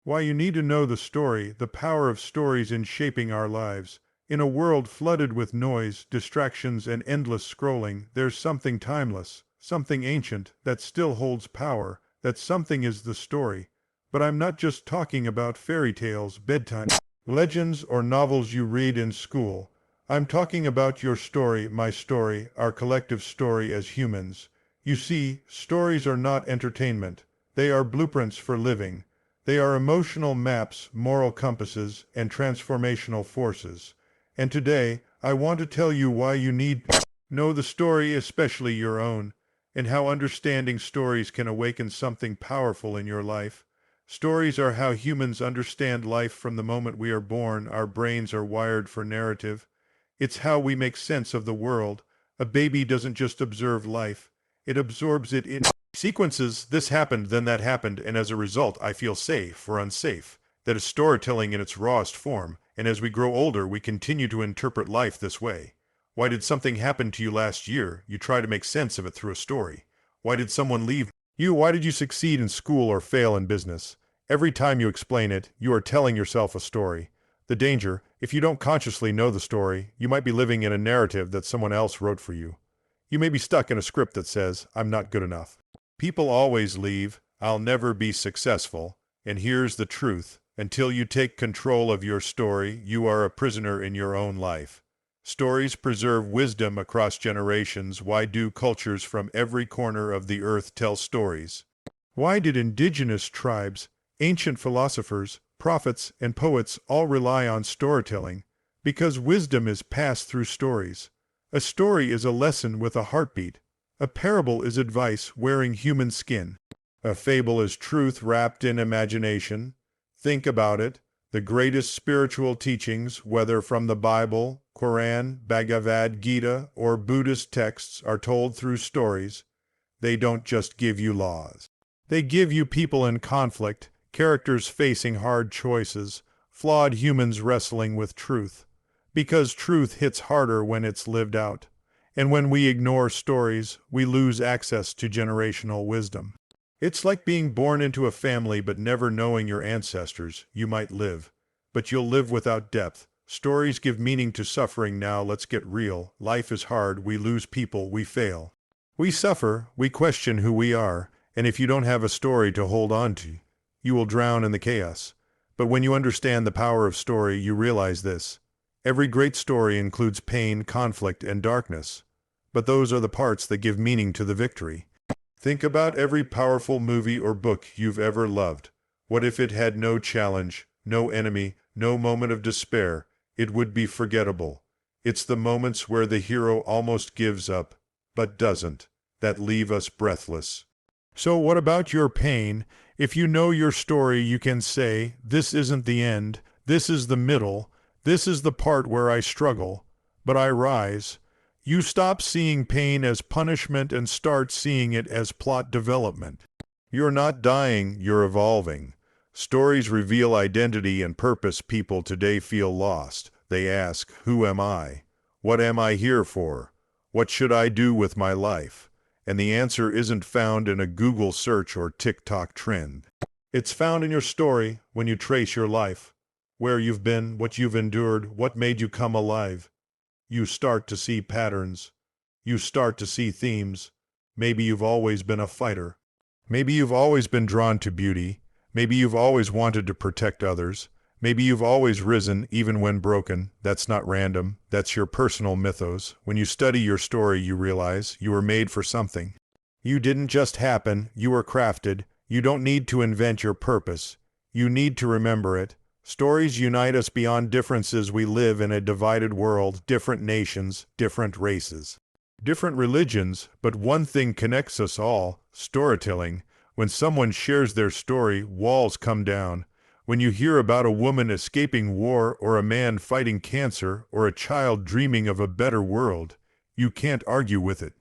Why you need to know the story, the power of stories in shaping our lives. In a world flooded with noise, distractions, and endless scrolling, there's something timeless, something ancient, that still holds power. That something is the story. But I'm not just talking about fairy tales, bedtime legends, or novels you read in school. I'm talking about your story, my story, our collective story as humans. You see, stories are not entertainment. They are blueprints for living. They are emotional maps, moral compasses, and transformational forces. And today, I want to tell you why you need to know the story, especially your own, and how understanding stories can awaken something powerful in your life. Stories are how humans understand life from the moment we are born. Our brains are wired for narrative. It's how we make sense of the world. A baby doesn't just observe life. It absorbs it in sequences. This happened, then that happened, and as a result, I feel safe or unsafe. That is storytelling in its rawest form, and as we grow older, we continue to interpret life this way. Why did something happen to you last year? You try to make sense of it through a story. Why did someone leave you? Why did you succeed in school or fail in business? Every time you explain it, you are telling yourself a story. The danger, if you don't consciously know the story, you might be living in a narrative that someone else wrote for you. You may be stuck in a script that says, I'm not good enough. People always leave, I'll never be successful. And here's the truth. Until you take control of your story, you are a prisoner in your own life. Stories preserve wisdom across generations. Why do cultures from every corner of the earth tell stories? Why did indigenous tribes, ancient philosophers, prophets, and poets all rely on storytelling? Because wisdom is passed through stories. A story is a lesson with a heartbeat. A parable is advice wearing human skin. A fable is truth wrapped in imagination. Think about it. The greatest spiritual teachings, whether from the Bible, Quran, Bhagavad Gita, or Buddhist texts, are told through stories. They don't just give you laws. They give you people in conflict, characters facing hard choices, flawed humans wrestling with truth. Because truth hits harder when it's lived out. And when we ignore stories, we lose access to generational wisdom. It's like being born into a family but never knowing your ancestors. You might live, but you'll live without depth. Stories give meaning to suffering. Now let's get real. Life is hard. We lose people. We fail. We suffer. We question who we are. And if you don't have a story to hold on to, you will drown in the chaos. But when you understand the power of story, you realize this. Every great story includes pain, conflict, and darkness. But those are the parts that give meaning to the victory. Think about every powerful movie or book you've ever loved. What if it had no challenge, no enemy, no moment of despair? It would be forgettable. It's the moments where the hero almost gives up, but doesn't, that leave us breathless. So what about your pain? If you know your story, you can say, this isn't the end, this is the middle, this is the part where I struggle, but I rise. You stop seeing pain as punishment and start seeing it as plot development. You're not dying, you're evolving. Stories reveal identity and purpose. People today feel lost. They ask, who am I? What am I here for? What should I do with my life? And the answer isn't found in a Google search or TikTok trend. It's found in your story when you trace your life. Where you've been, what you've endured, what made you come alive. You start to see patterns. You start to see themes. Maybe you've always been a fighter. Maybe you've always been drawn to beauty. Maybe you've always wanted to protect others. Maybe you've always risen, even when broken. That's not random. That's your personal mythos. When you study your story, you realize you were made for something. You didn't just happen. You were crafted. You don't need to invent your purpose. You need to remember it. Stories unite us beyond differences. We live in a divided world, different nations, different races, different religions, but one thing connects us all: storytelling. When someone shares their story, walls come down. When you hear about a woman escaping war, or a man fighting cancer, or a child dreaming of a better world, you can't argue with it.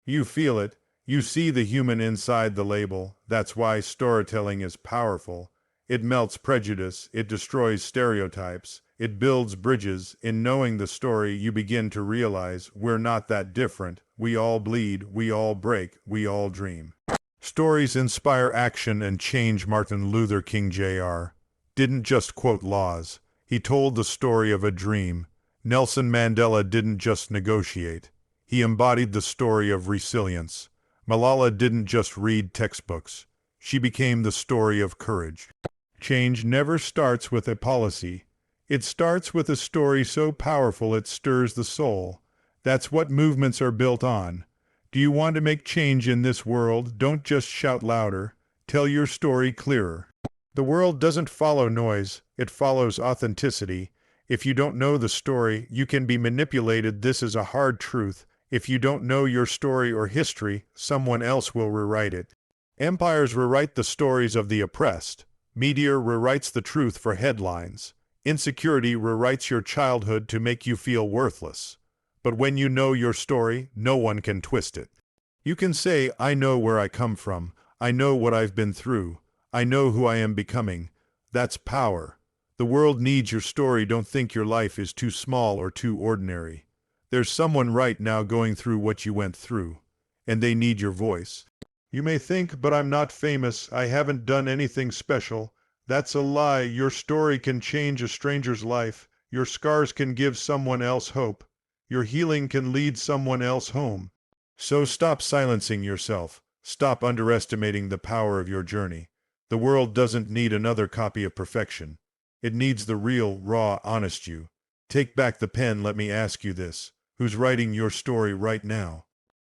You feel it. You see the human inside the label. That's why storytelling is powerful. It melts prejudice, it destroys stereotypes, it builds bridges. In knowing the story, you begin to realize we're not that different. We all bleed, we all break, we all dream. Stories inspire action and change. Martin Luther King Jr. didn't just quote laws. He told the story of a dream. Nelson Mandela didn't just negotiate. He embodied the story of resilience. Malala didn't just read textbooks. She became the story of courage. Change never starts with a policy. It starts with a story so powerful it stirs the soul. That's what movements are built on. Do you want to make change in this world? Don't just shout louder. Tell your story clearer. The world doesn't follow noise. It follows authenticity. If you don't know the story, you can be manipulated. This is a hard truth. If you don't know your story or history, someone else will rewrite it. Empires rewrite the stories of the oppressed. Media rewrites the truth for headlines. Insecurity rewrites your childhood to make you feel worthless. But when you know your story, no one can twist it. You can say, I know where I come from. I know what I've been through. I know who I am becoming. That's power. The world needs your story. Don't think your life is too small or too ordinary. There's someone right now going through what you went through, and they need your voice. You may think, but I'm not famous. I haven't done anything special. That's a lie. Your story can change a stranger's life. Your scars can give someone else hope. Your healing can lead someone else home. So stop silencing yourself. Stop underestimating the power of your journey. The world doesn't need another copy of perfection. It needs the real, raw, honest you. Take back the pen. Let me ask you this. Who's writing your story right now?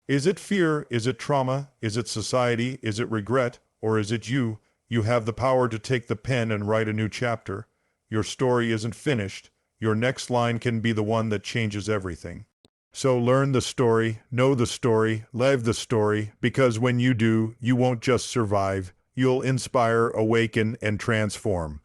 Is it fear? Is it trauma? Is it society? Is it regret? Or is it you? You have the power to take the pen and write a new chapter. Your story isn't finished. Your next line can be the one that changes everything. So learn the story, know the story, live the story, because when you do, you won't just survive. You'll inspire, awaken, and transform.